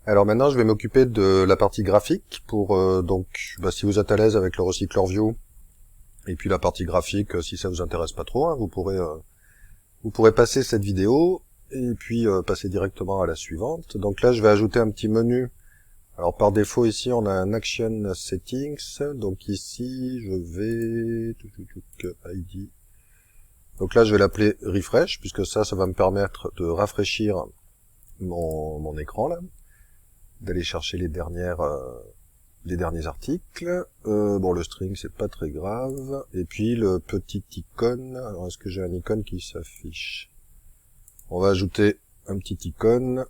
Alors maintenant, je vais m'occuper de la partie graphique pour si vous êtes à l'aise avec le recycleur Vue et puis la partie graphique, si ça vous intéresse pas trop, hein, vous pourrez passer cette vidéo et puis passer directement à la suivante. Donc là, je vais ajouter un petit menu. Alors par défaut ici, on a un Action Settings. Donc ici, je vais ID. Donc là, je vais l'appeler Refresh puisque ça va me permettre de rafraîchir mon écran là, d'aller chercher les derniers articles. Bon, le string, c'est pas très grave. Et puis, le petit icône. Alors, est-ce que j'ai un icône qui s'affiche? On va ajouter un petit icône.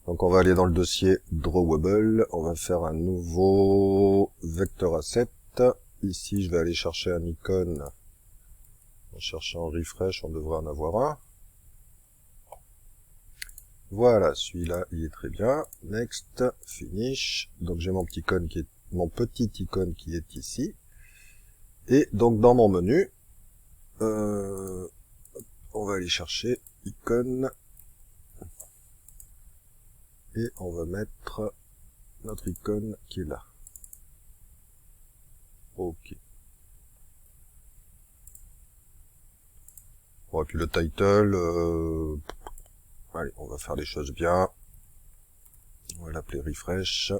Donc, on va aller dans le dossier Drawable. On va faire un nouveau vector asset. Ici, je vais aller chercher un icône. En cherchant refresh, on devrait en avoir un. Voilà, celui-là, il est très bien. Next, finish. Donc j'ai mon petit icône qui est ici. Et donc dans mon menu, on va aller chercher icône. Et on va mettre notre icône qui est là. Ok. Bon, et puis le title, allez, on va faire les choses bien. On va l'appeler refresh.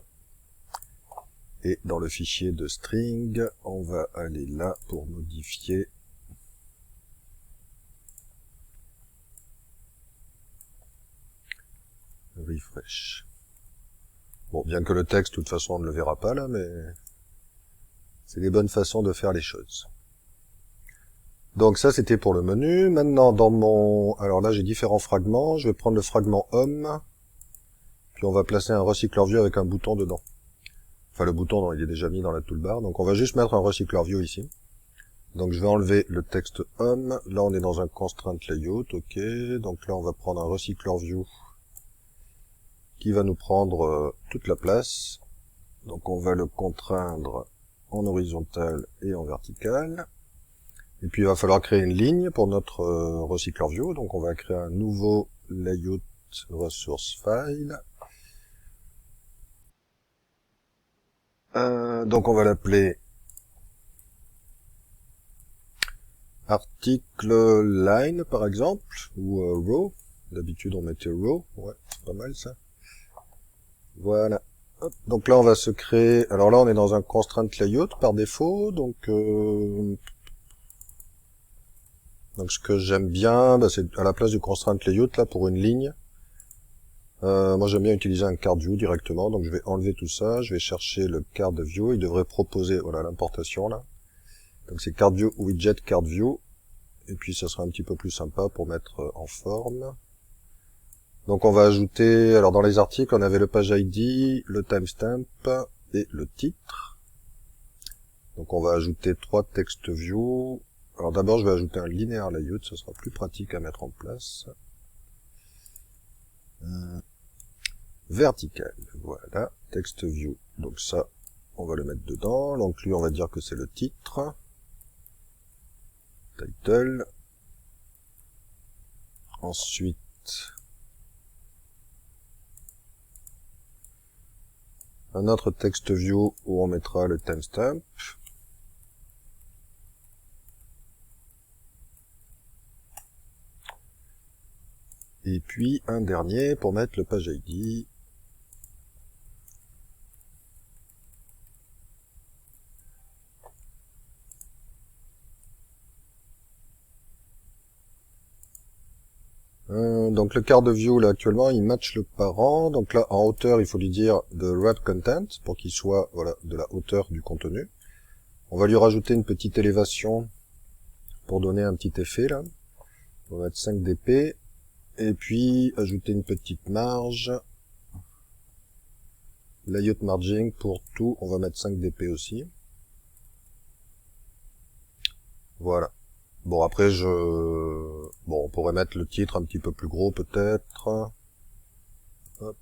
Et dans le fichier de string, on va aller là pour modifier refresh. Bon, bien que le texte, de toute façon, on ne le verra pas là, mais c'est les bonnes façons de faire les choses. Donc ça, c'était pour le menu. Maintenant, alors là, j'ai différents fragments. Je vais prendre le fragment Home, puis on va placer un recycleur Vue avec un bouton dedans. Enfin, le bouton, non, il est déjà mis dans la toolbar. Donc on va juste mettre un recycleur Vue ici. Donc je vais enlever le texte Home. Là, on est dans un constraint layout, ok. Donc là, on va prendre un recycleur Vue qui va nous prendre toute la place. Donc on va le contraindre en horizontal et en vertical. Et puis il va falloir créer une ligne pour notre recycleur Vue. Donc on va créer un nouveau layout resource file. Donc on va l'appeler article line par exemple, ou row. D'habitude on mettait row, ouais, c'est pas mal ça. Voilà. Hop. Donc là on va se créer, alors là on est dans un constraint layout par défaut, donc ce que j'aime bien, c'est à la place du constraint layout là pour une ligne. Moi j'aime bien utiliser un card view directement, donc je vais enlever tout ça, je vais chercher le card view, il devrait proposer, voilà l'importation là. Donc c'est card view widget card view, et puis ça sera un petit peu plus sympa pour mettre en forme. Donc on va ajouter, alors dans les articles on avait le page ID, le timestamp et le titre. Donc on va ajouter 3 text view. Alors d'abord je vais ajouter un linéaire layout, ça sera plus pratique à mettre en place. Vertical, voilà, text view. Donc ça, on va le mettre dedans. Donc lui, on va dire que c'est le titre. Title. Ensuite, un autre text view où on mettra le timestamp. Et puis un dernier pour mettre le page ID. Donc le card view là actuellement il match le parent, donc là en hauteur il faut lui dire de wrap content pour qu'il soit voilà de la hauteur du contenu. On va lui rajouter une petite élévation pour donner un petit effet là. On va mettre 5 dp et puis ajouter une petite marge. Layout margin pour tout, on va mettre 5 dp aussi. Voilà. Bon, après, on pourrait mettre le titre un petit peu plus gros, peut-être. Hop.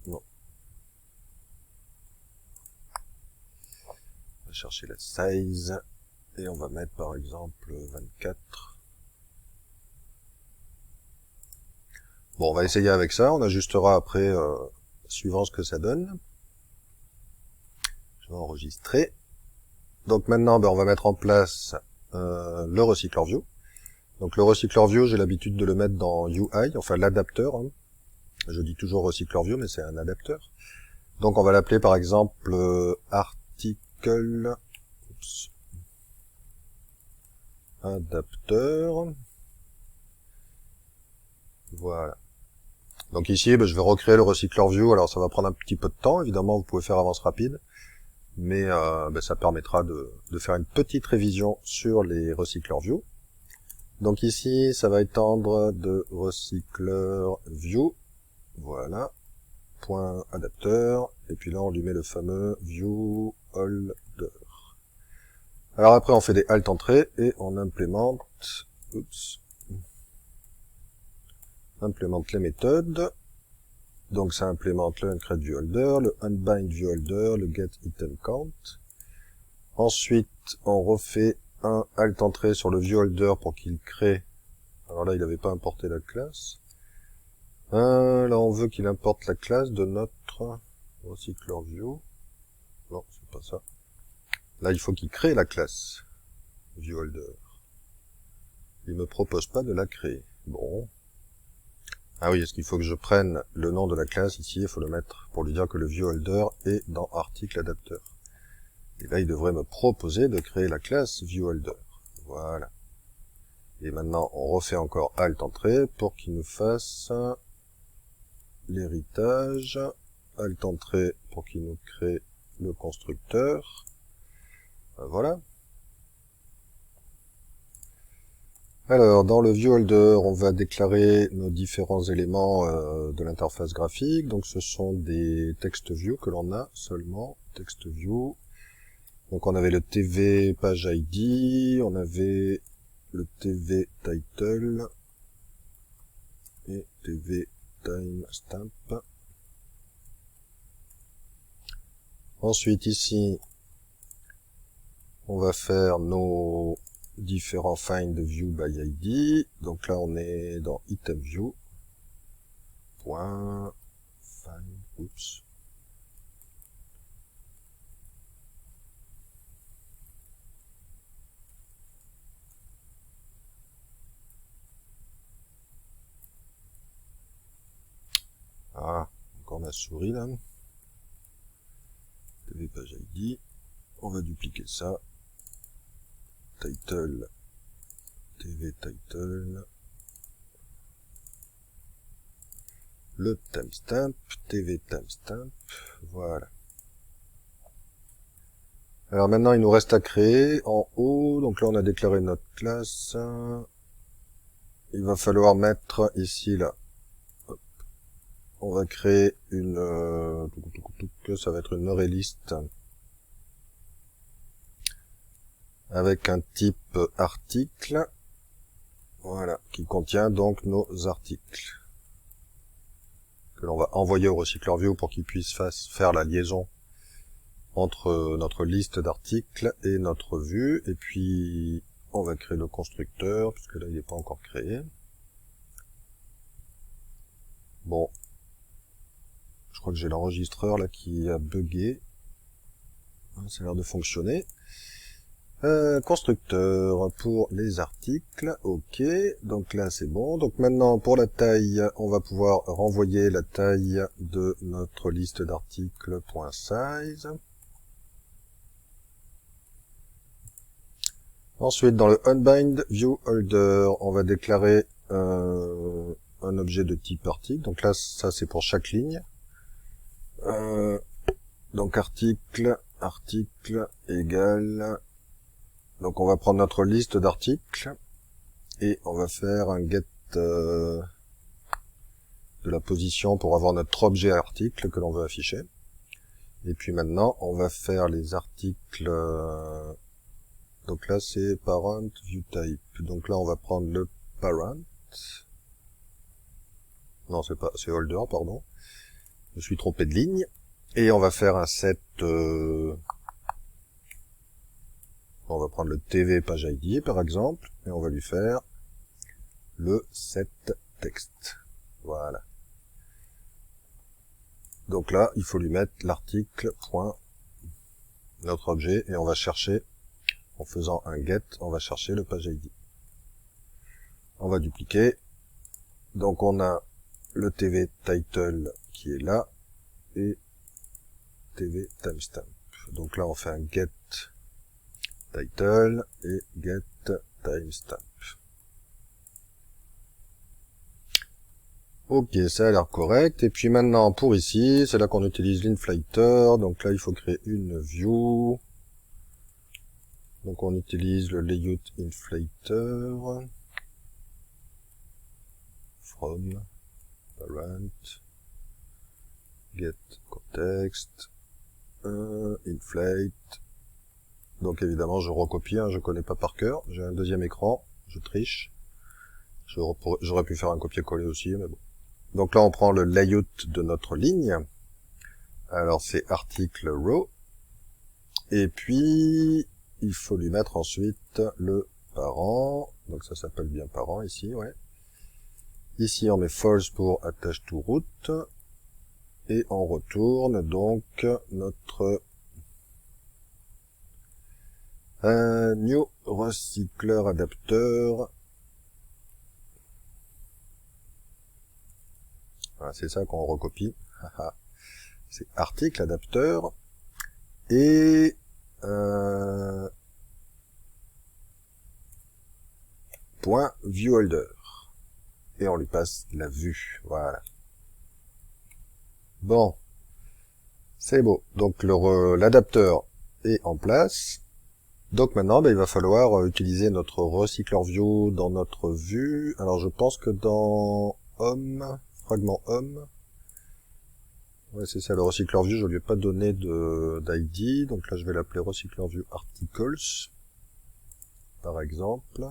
Non. On va chercher la size. Et on va mettre, par exemple, 24. Bon, on va essayer avec ça. On ajustera après suivant ce que ça donne. Je vais enregistrer. Donc maintenant, on va mettre en place le recycleur view. Donc le recycleur view, j'ai l'habitude de le mettre dans UI, enfin l'adapteur. Hein. Je dis toujours recycleur view, mais c'est un adapteur. Donc on va l'appeler par exemple article adapteur. Voilà. Donc ici, je vais recréer le recycleur view. Alors ça va prendre un petit peu de temps, évidemment, vous pouvez faire avance rapide. Mais ça permettra de faire une petite révision sur les recycleurs view. Donc ici, ça va étendre de recycleur view. Voilà. Point adapteur. Et puis là, on lui met le fameux view holder. Alors après, on fait des alt entrées et on implémente les méthodes. Donc ça implémente le onCreateViewHolder, le onBindViewHolder, le getItemCount. Ensuite, on refait un alt entrée sur le viewholder pour qu'il crée. Alors là, il n'avait pas importé la classe. Là, on veut qu'il importe la classe de notre recycleur view. Non, c'est pas ça. Là, il faut qu'il crée la classe viewholder. Il me propose pas de la créer. Bon. Ah oui, est-ce qu'il faut que je prenne le nom de la classe ici? Il faut le mettre pour lui dire que le viewholder est dans article adapteur. Et là, il devrait me proposer de créer la classe viewholder. Voilà. Et maintenant, on refait encore alt entrée pour qu'il nous fasse l'héritage. Alt entrée pour qu'il nous crée le constructeur. Voilà. Alors, dans le viewholder, on va déclarer nos différents éléments de l'interface graphique. Donc, ce sont des text view que l'on a seulement. Text view. Donc, on avait le TV page ID, on avait le TV title et TV timestamp. Ensuite, ici, on va faire nos différents find view by ID. Donc là, on est dans item view. Point find, oups. Ah, encore ma souris là. TV page ID. On va dupliquer ça. Title. TV title. Le timestamp. TV timestamp. Voilà. Alors maintenant, il nous reste à créer en haut. Donc là, on a déclaré notre classe. Il va falloir mettre ici, là. Hop. On va créer une... ça va être une ArrayList. Avec un type article. Voilà. Qui contient donc nos articles. Que l'on va envoyer au recycleur view pour qu'il puisse faire la liaison entre notre liste d'articles et notre vue. Et puis, on va créer le constructeur, puisque là, il n'est pas encore créé. Bon. Je crois que j'ai l'enregistreur là qui a bugué. Ça a l'air de fonctionner. Constructeur pour les articles. Ok. Donc là, c'est bon. Donc maintenant, pour la taille, on va pouvoir renvoyer la taille de notre liste d'articles .size. Ensuite, dans le onBindViewHolder, on va déclarer un objet de type article. Donc là, ça c'est pour chaque ligne. Donc article égale. Donc on va prendre notre liste d'articles et on va faire un get de la position pour avoir notre objet article que l'on veut afficher. Et puis maintenant, on va faire les articles. Donc là, c'est parent view type. Donc là, on va prendre le parent. Non, c'est holder, pardon. Je me suis trompé de ligne. Et on va faire un set. On va prendre le TV page ID, par exemple, et on va lui faire le set texte. Voilà. Donc là, il faut lui mettre l'article point notre objet et on va chercher, en faisant un get, on va chercher le page ID. On va dupliquer. Donc on a le TV title qui est là et TV timestamp. Donc là on fait un get title et get timestamp. Ok, ça a l'air correct. Et puis maintenant, pour ici, c'est là qu'on utilise l'inflator. Donc là, il faut créer une view. Donc on utilise le layout inflator. From, parent, get context, inflate. Donc évidemment, je recopie, je connais pas par cœur. J'ai un deuxième écran, je triche. J'aurais pu faire un copier-coller aussi, mais bon. Donc là, on prend le layout de notre ligne. Alors, c'est article row. Et puis, il faut lui mettre ensuite le parent. Donc ça s'appelle bien parent ici, ouais. Ici, on met false pour attach to root. Et on retourne donc notre new recycler adapteur. Voilà, c'est ça qu'on recopie. C'est article adapteur et point viewholder et on lui passe la vue. Voilà. Bon, c'est beau. Donc l'adapteur est en place. Donc maintenant, il va falloir utiliser notre recycler view dans notre vue. Alors je pense que dans home, fragment home, ouais c'est ça, le recycler view, je lui ai pas donné d'ID, donc là je vais l'appeler recycler view articles, par exemple.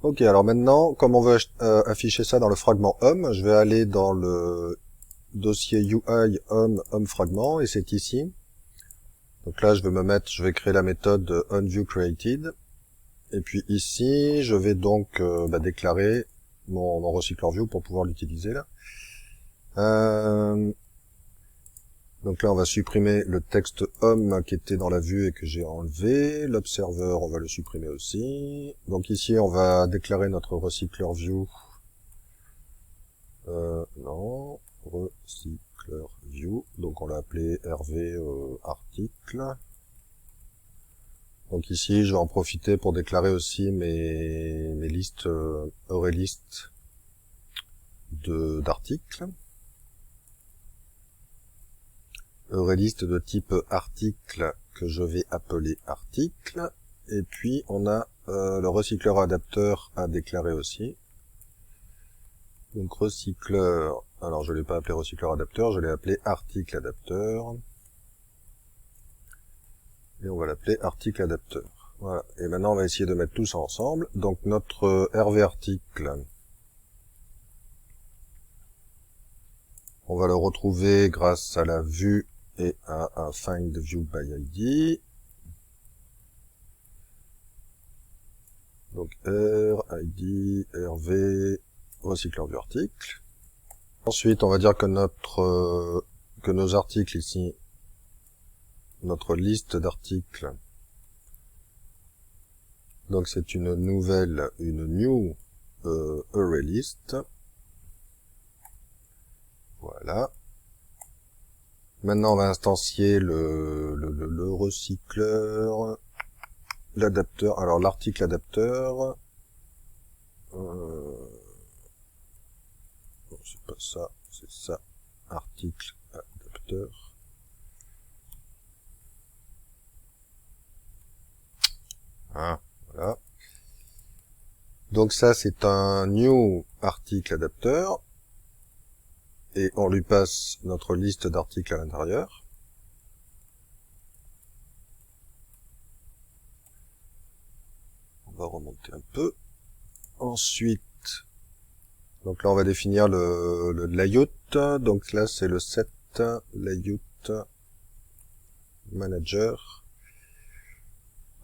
Ok, alors maintenant, comme on veut afficher ça dans le fragment home, je vais aller dans le dossier UI home fragment, et c'est ici. Donc là, je vais créer la méthode onViewCreated. Et puis ici, je vais donc déclarer mon recycler view pour pouvoir l'utiliser là. Donc là, on va supprimer le texte home qui était dans la vue et que j'ai enlevé. L'observer, on va le supprimer aussi. Donc ici, on va déclarer notre recycler view. Non, recycler view. Donc on l'a appelé RV article. Donc ici, je vais en profiter pour déclarer aussi mes listes ArrayList d'articles. ArrayList de type article que je vais appeler article. Et puis on a le recycleur adapteur à déclarer aussi. Donc recycleur, alors je l'ai pas appelé recycleur adapteur, je l'ai appelé article adapteur. Et on va l'appeler article adapteur. Voilà. Et maintenant, on va essayer de mettre tout ça ensemble. Donc, notre RV article, on va le retrouver grâce à la vue et à un find view by ID. Donc, R, ID, RV, recycleur view article. Ensuite, on va dire que que nos articles ici, notre liste d'articles, donc c'est une new ArrayList. Voilà. Maintenant, on va instancier le recycleur, l'adapteur. Alors, l'article adapteur, non, c'est pas ça, c'est ça, article adapteur. Ah, voilà. Donc ça, c'est un new article adapteur. Et on lui passe notre liste d'articles à l'intérieur. On va remonter un peu. Ensuite, donc là, on va définir le layout. Donc là, c'est le set layout manager.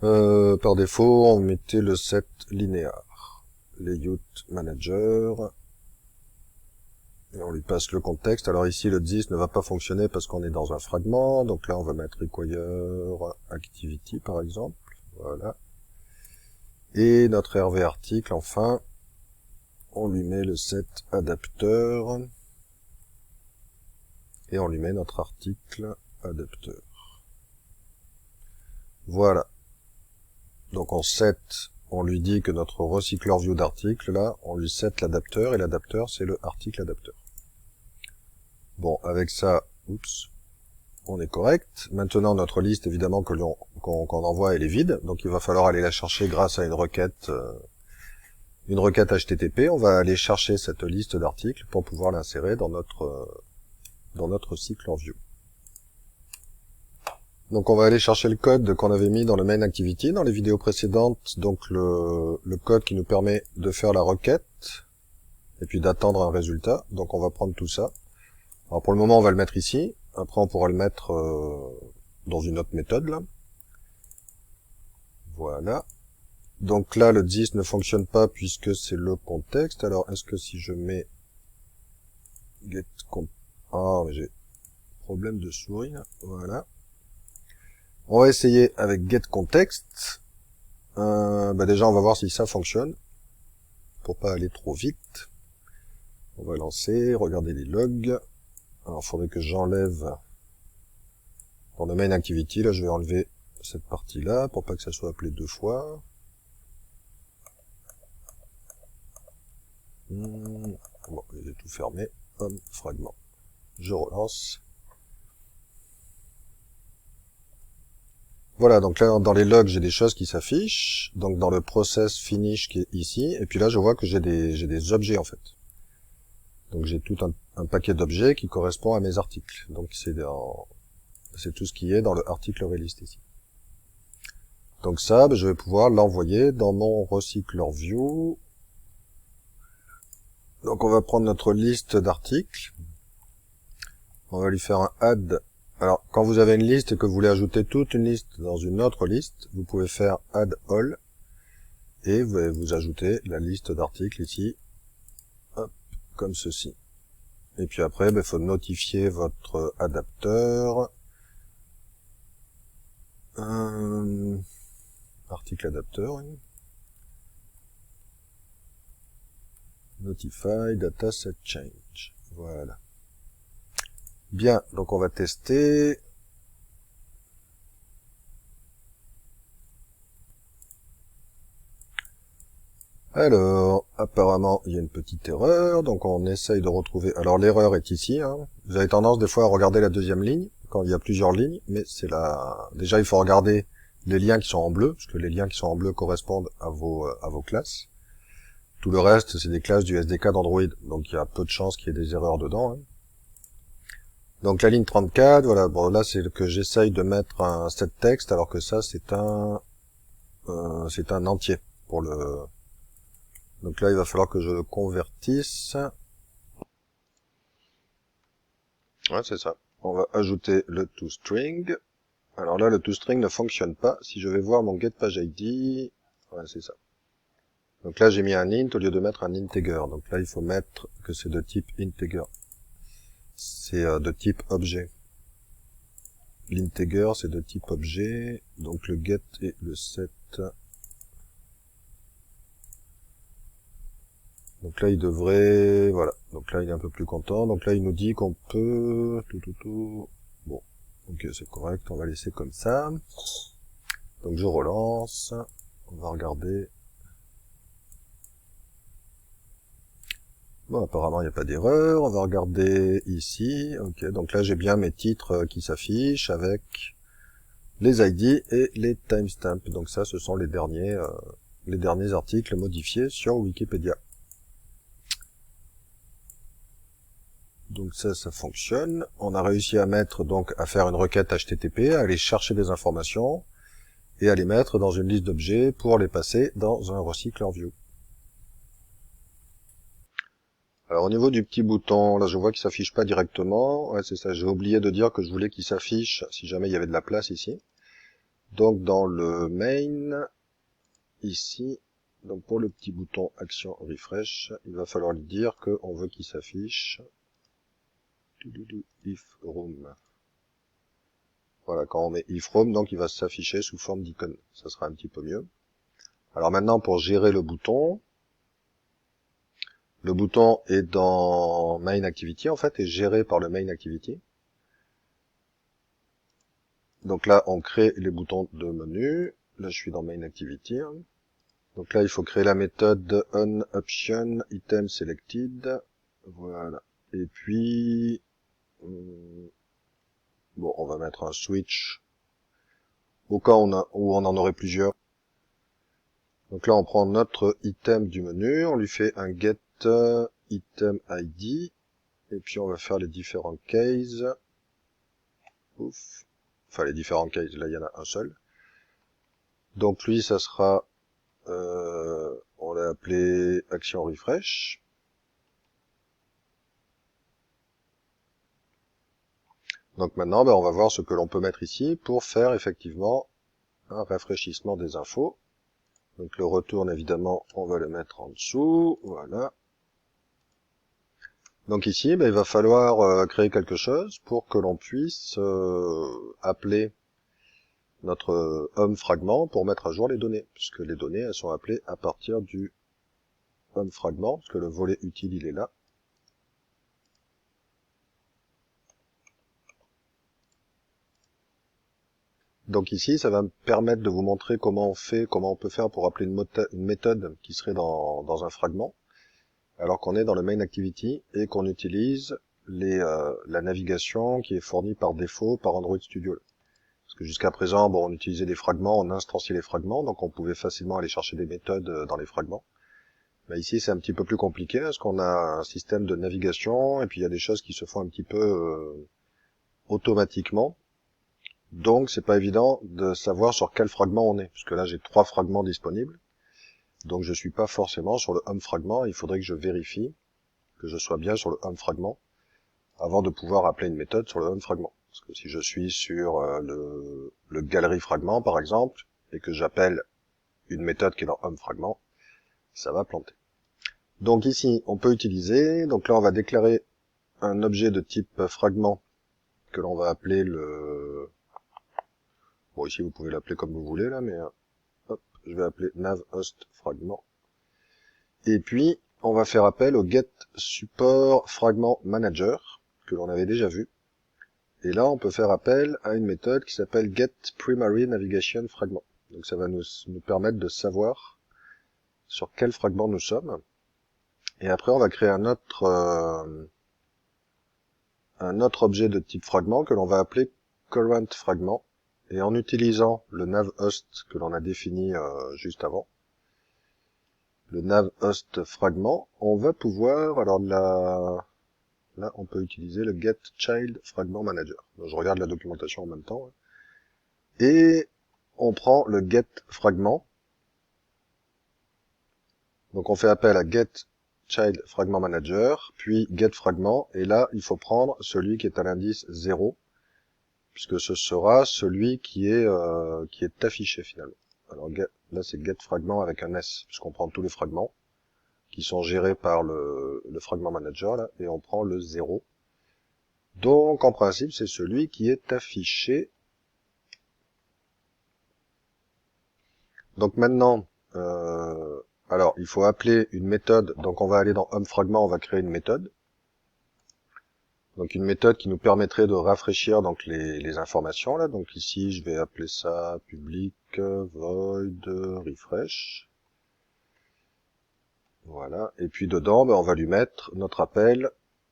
Par défaut, on mettait le set linéaire. Layout manager. Et on lui passe le contexte. Alors ici, le 10 ne va pas fonctionner parce qu'on est dans un fragment. Donc là, on va mettre require activity, par exemple. Voilà. Et notre RV article, enfin, on lui met le set adapteur. Et on lui met notre article adapteur. Voilà. Donc en set, on lui dit que notre recycleur view d'article, là, on lui set l'adapteur, et l'adapteur, c'est le article adapteur. Bon, avec ça, oups, on est correct. Maintenant, notre liste, évidemment, qu'on envoie, elle est vide. Donc il va falloir aller la chercher grâce à une requête HTTP. On va aller chercher cette liste d'articles pour pouvoir l'insérer dans notre cycle en view. Donc on va aller chercher le code qu'on avait mis dans le main activity dans les vidéos précédentes, donc le code qui nous permet de faire la requête et puis d'attendre un résultat. Donc on va prendre tout ça. Alors pour le moment on va le mettre ici, après on pourra le mettre dans une autre méthode là. Voilà. Donc là le 10 ne fonctionne pas puisque c'est le contexte. Alors est-ce que si je mets get ah mais j'ai problème de souris là. Voilà. On va essayer avec getContext. Déjà, on va voir si ça fonctionne. Pour pas aller trop vite. On va lancer, regarder les logs. Alors, il faudrait que j'enlève dans le main activity. Là, je vais enlever cette partie-là pour pas que ça soit appelé deux fois. Bon, j'ai tout fermé. Home, fragment. Je relance. Voilà, donc là, dans les logs, j'ai des choses qui s'affichent. Donc, dans le process finish qui est ici. Et puis là, je vois que j'ai des objets, en fait. Donc, j'ai tout un paquet d'objets qui correspond à mes articles. Donc, c'est tout ce qui est dans le article relist ici. Donc ça, je vais pouvoir l'envoyer dans mon recycler view. Donc, on va prendre notre liste d'articles. On va lui faire un add. Alors, quand vous avez une liste et que vous voulez ajouter toute une liste dans une autre liste, vous pouvez faire add all et vous ajoutez la liste d'articles ici, hop, comme ceci. Et puis après, il faut notifier votre adapteur. Article adapteur. Oui. Notify data set change. Voilà. Bien, donc on va tester. Alors, apparemment, il y a une petite erreur, donc on essaye de retrouver... Alors, l'erreur est ici, hein. Vous avez tendance des fois à regarder la deuxième ligne, quand il y a plusieurs lignes, mais c'est là... Déjà, il faut regarder les liens qui sont en bleu, parce que les liens qui sont en bleu correspondent à vos classes. Tout le reste, c'est des classes du SDK d'Android, donc il y a peu de chances qu'il y ait des erreurs dedans, hein. Donc la ligne 34, voilà, bon là c'est que j'essaye de mettre un set texte, alors que ça c'est un entier pour le... Donc là il va falloir que je le convertisse. Ouais c'est ça. On va ajouter le toString. Alors là le toString ne fonctionne pas. Si je vais voir mon getPageID, ouais c'est ça. Donc là j'ai mis un int au lieu de mettre un integer. Donc là il faut mettre que c'est de type integer. C'est de type objet. L'integer c'est de type objet, donc le get et le set. Donc là il devrait, voilà, donc là il est un peu plus content, donc là il nous dit qu'on peut, bon, ok c'est correct, on va laisser comme ça. Donc je relance, on va regarder. Bon, apparemment il n'y a pas d'erreur, on va regarder ici, ok, donc là j'ai bien mes titres qui s'affichent avec les ID et les timestamps, donc ça ce sont les derniers articles modifiés sur Wikipédia. Donc ça fonctionne. On a réussi à mettre, donc, à faire une requête HTTP, à aller chercher des informations, et à les mettre dans une liste d'objets pour les passer dans un recycler view. Alors au niveau du petit bouton, là je vois qu'il s'affiche pas directement. Ouais c'est ça, j'ai oublié de dire que je voulais qu'il s'affiche si jamais il y avait de la place ici. Donc dans le main, ici, donc pour le petit bouton action refresh, il va falloir lui dire qu'on veut qu'il s'affiche if room. Voilà, quand on met if room, donc il va s'afficher sous forme d'icône. Ça sera un petit peu mieux. Alors maintenant, pour gérer le bouton est dans main activity, en fait, est géré par le main activity. Donc là, on crée les boutons de menu. Là, je suis dans main activity. Donc là, il faut créer la méthode onOptionItemSelected. Voilà. Et puis, bon, on va mettre un switch au cas où on en aurait plusieurs. Donc là, on prend notre item du menu, on lui fait un get item ID, et puis on va faire les différents cases. Ouf. Enfin, les différents cases, là, il y en a un seul. Donc lui, ça sera, on l'a appelé action refresh. Donc maintenant, on va voir ce que l'on peut mettre ici pour faire effectivement un rafraîchissement des infos. Donc le retourne, évidemment, on va le mettre en dessous, voilà. Donc ici, il va falloir créer quelque chose pour que l'on puisse appeler notre home fragment pour mettre à jour les données, puisque les données, elles sont appelées à partir du home fragment, parce que le volet utile, il est là. Donc ici, ça va me permettre de vous montrer comment on peut faire pour appeler une méthode qui serait dans un fragment, alors qu'on est dans le main activity et qu'on utilise la navigation qui est fournie par défaut par Android Studio. Parce que jusqu'à présent, bon, on utilisait des fragments, on instanciait les fragments, donc on pouvait facilement aller chercher des méthodes dans les fragments. Mais ici, c'est un petit peu plus compliqué, parce qu'on a un système de navigation, et puis il y a des choses qui se font un petit peu automatiquement. Donc, c'est pas évident de savoir sur quel fragment on est, puisque là, j'ai 3 fragments disponibles. Donc, je suis pas forcément sur le home fragment. Il faudrait que je vérifie que je sois bien sur le home fragment avant de pouvoir appeler une méthode sur le home fragment. Parce que si je suis sur le galerie fragment, par exemple, et que j'appelle une méthode qui est dans home fragment, ça va planter. Donc ici, on peut utiliser, donc là, on va déclarer un objet de type fragment que l'on va appeler le... Bon, ici, vous pouvez l'appeler comme vous voulez, là, mais hop, je vais appeler navHostFragment. Et puis, on va faire appel au getSupportFragmentManager, que l'on avait déjà vu. Et là, on peut faire appel à une méthode qui s'appelle getPrimaryNavigationFragment. Donc ça va nous permettre de savoir sur quel fragment nous sommes. Et après, on va créer un autre objet de type fragment que l'on va appeler currentFragment. Et en utilisant le navHost que l'on a défini juste avant, le navHostFragment, on va pouvoir, alors là, on peut utiliser le getChildFragmentManager. Donc, je regarde la documentation en même temps. Et on prend le getFragment. Donc on fait appel à getChildFragmentManager, puis getFragment, et là, il faut prendre celui qui est à l'indice 0, puisque ce sera celui qui est affiché finalement. Alors là, c'est getFragment avec un S, puisqu'on prend tous les fragments qui sont gérés par le fragment manager, là, et on prend le 0. Donc, en principe, c'est celui qui est affiché. Donc maintenant, alors, il faut appeler une méthode. Donc, on va aller dans homeFragment, on va créer une méthode. Donc, une méthode qui nous permettrait de rafraîchir donc les informations là. Donc ici, je vais appeler ça public void refresh. Voilà. Et puis dedans, on va lui mettre notre appel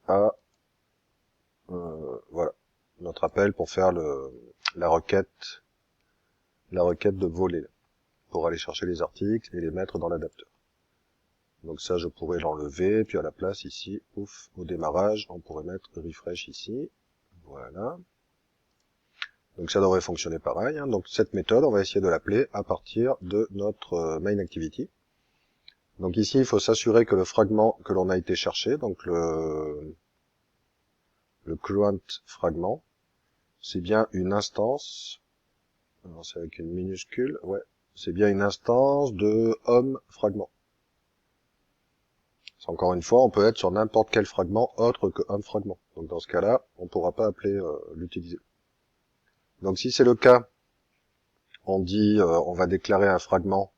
à voilà, notre appel pour faire la requête de voler pour aller chercher les articles et les mettre dans l'adapteur. Donc ça, je pourrais l'enlever, puis à la place ici, ouf, au démarrage, on pourrait mettre refresh ici. Voilà. Donc ça devrait fonctionner pareil. Hein. Donc cette méthode, on va essayer de l'appeler à partir de notre main activity. Donc ici, il faut s'assurer que le fragment que l'on a été chercher, donc le current fragment, c'est bien une instance. Alors c'est avec une minuscule, ouais. C'est bien une instance de home fragment. Encore une fois, on peut être sur n'importe quel fragment autre que home fragment. Donc dans ce cas-là, on ne pourra pas appeler l'utiliser. Donc si c'est le cas, on dit, on va déclarer un fragment.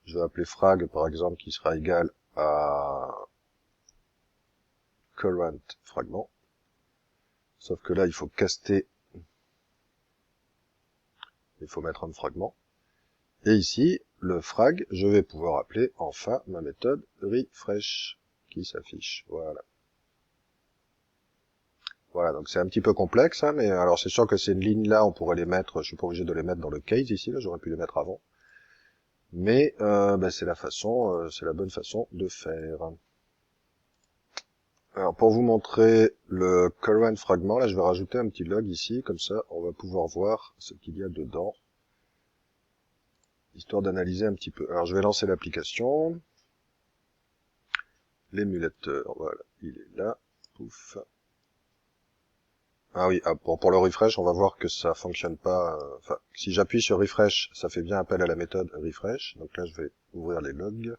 Je vais appeler frag par exemple, qui sera égal à current fragment. Sauf que là, il faut caster, il faut mettre un fragment. Et ici, le frag, je vais pouvoir appeler enfin ma méthode refresh qui s'affiche. Voilà. Voilà, donc c'est un petit peu complexe, hein, mais alors c'est sûr que ces lignes-là, on pourrait les mettre, je suis pas obligé de les mettre dans le case ici, là, j'aurais pu les mettre avant. Mais c'est la façon, c'est la bonne façon de faire. Alors pour vous montrer le current fragment, là je vais rajouter un petit log ici, comme ça on va pouvoir voir ce qu'il y a dedans, histoire d'analyser un petit peu. Alors je vais lancer l'application, l'émulateur, voilà, il est là, pouf. Ah oui, pour le refresh, on va voir que ça fonctionne pas, enfin, si j'appuie sur refresh, ça fait bien appel à la méthode refresh, donc là je vais ouvrir les logs.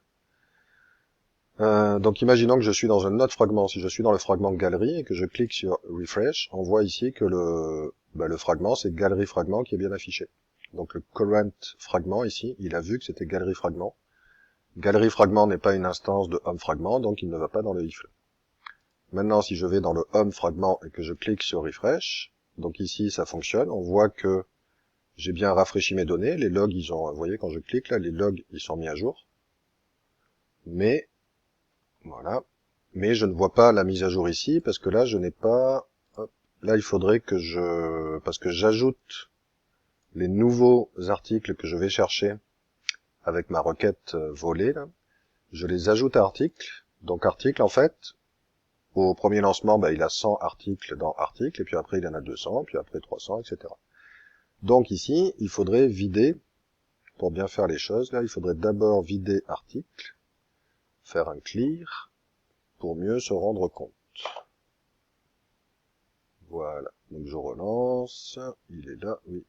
Donc imaginons que je suis dans un autre fragment, si je suis dans le fragment galerie et que je clique sur refresh, on voit ici que le fragment, c'est galerie fragment qui est bien affiché. Donc le current fragment ici, il a vu que c'était galerie fragment. Galerie fragment n'est pas une instance de home fragment, donc il ne va pas dans le if. Maintenant, si je vais dans le home fragment et que je clique sur refresh, donc ici ça fonctionne, on voit que j'ai bien rafraîchi mes données, les logs ils ont, vous voyez quand je clique là, les logs ils sont mis à jour. Mais voilà. Mais je ne vois pas la mise à jour ici, parce que là, je n'ai pas... Hop, là, il faudrait que parce que j'ajoute les nouveaux articles que je vais chercher avec ma requête volée, là. Je les ajoute à articles. Donc, article, en fait, au premier lancement, il a 100 articles dans articles, et puis après, il en a 200, puis après 300, etc. Donc, ici, il faudrait vider, pour bien faire les choses, là, il faudrait d'abord vider article, faire un clear, pour mieux se rendre compte. Voilà, donc je relance, il est là, oui.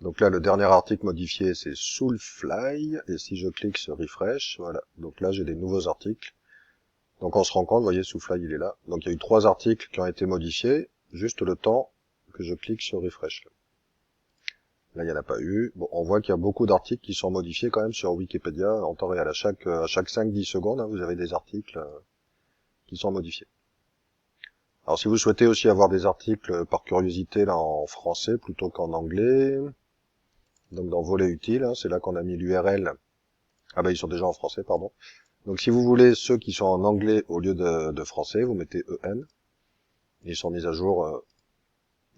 Donc là, le dernier article modifié, c'est Soulfly, et si je clique sur Refresh, voilà, donc là j'ai des nouveaux articles. Donc on se rend compte, vous voyez, Soulfly, il est là. Donc il y a eu 3 articles qui ont été modifiés, juste le temps que je clique sur Refresh. Là, il n'y en a pas eu. Bon, on voit qu'il y a beaucoup d'articles qui sont modifiés quand même sur Wikipédia en temps réel. À chaque 5-10 secondes, hein, vous avez des articles qui sont modifiés. Alors si vous souhaitez aussi avoir des articles par curiosité là en français plutôt qu'en anglais, donc dans volet utile, hein, c'est là qu'on a mis l'URL. Ah ils sont déjà en français, pardon. Donc si vous voulez ceux qui sont en anglais au lieu de français, vous mettez EN. Ils sont mis à jour,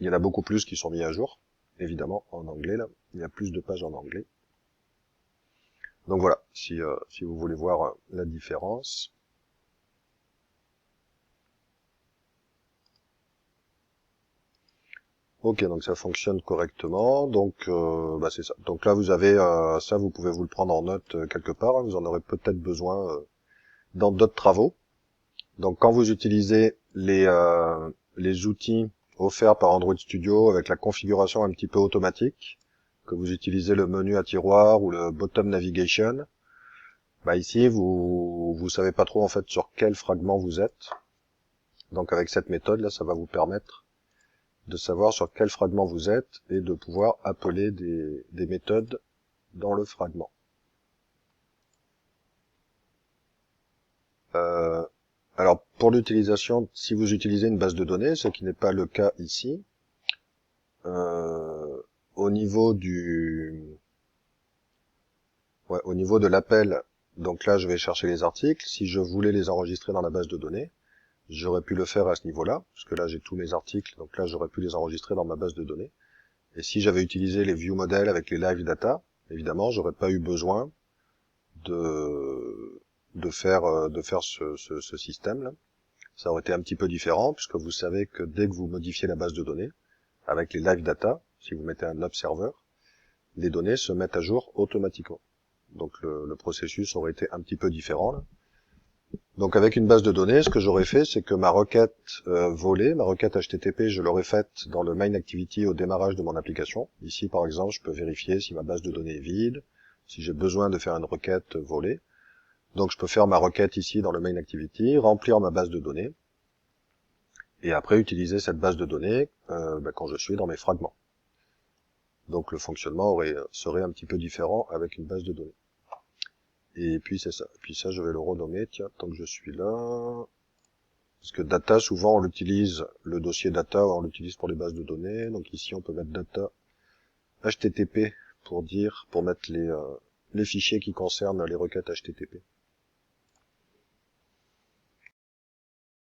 il y en a beaucoup plus qui sont mis à jour, évidemment en anglais là. Il y a plus de pages en anglais. Donc voilà, si vous voulez voir la différence. Ok, donc ça fonctionne correctement, donc c'est ça. Donc là vous avez ça, vous pouvez vous le prendre en note quelque part, hein, vous en aurez peut-être besoin dans d'autres travaux. Donc quand vous utilisez les outils offerts par Android Studio avec la configuration un petit peu automatique, que vous utilisez le menu à tiroir ou le bottom navigation, ici vous savez pas trop en fait sur quel fragment vous êtes. Donc avec cette méthode là, ça va vous permettre de savoir sur quel fragment vous êtes et de pouvoir appeler des méthodes dans le fragment. Alors pour l'utilisation, si vous utilisez une base de données, ce qui n'est pas le cas ici, au niveau de l'appel, donc là je vais chercher les articles. Si je voulais les enregistrer dans la base de données, j'aurais pu le faire à ce niveau-là, parce que là j'ai tous mes articles, donc là j'aurais pu les enregistrer dans ma base de données. Et si j'avais utilisé les view models avec les live data, évidemment j'aurais pas eu besoin de faire ce système là. Ça aurait été un petit peu différent, puisque vous savez que dès que vous modifiez la base de données, avec les live data, si vous mettez un observer, les données se mettent à jour automatiquement. Donc le processus aurait été un petit peu différent là. Donc avec une base de données, ce que j'aurais fait, c'est que ma requête volée, ma requête HTTP, je l'aurais faite dans le main activity au démarrage de mon application. Ici, par exemple, je peux vérifier si ma base de données est vide, si j'ai besoin de faire une requête volée. Donc je peux faire ma requête ici dans le main activity, remplir ma base de données, et après utiliser cette base de données quand je suis dans mes fragments. Donc le fonctionnement serait un petit peu différent avec une base de données. Et puis c'est ça. Et puis ça, je vais le renommer, tiens, tant que je suis là. Parce que data, souvent on l'utilise, le dossier data, on l'utilise pour les bases de données. Donc ici on peut mettre data HTTP pour mettre les fichiers qui concernent les requêtes HTTP.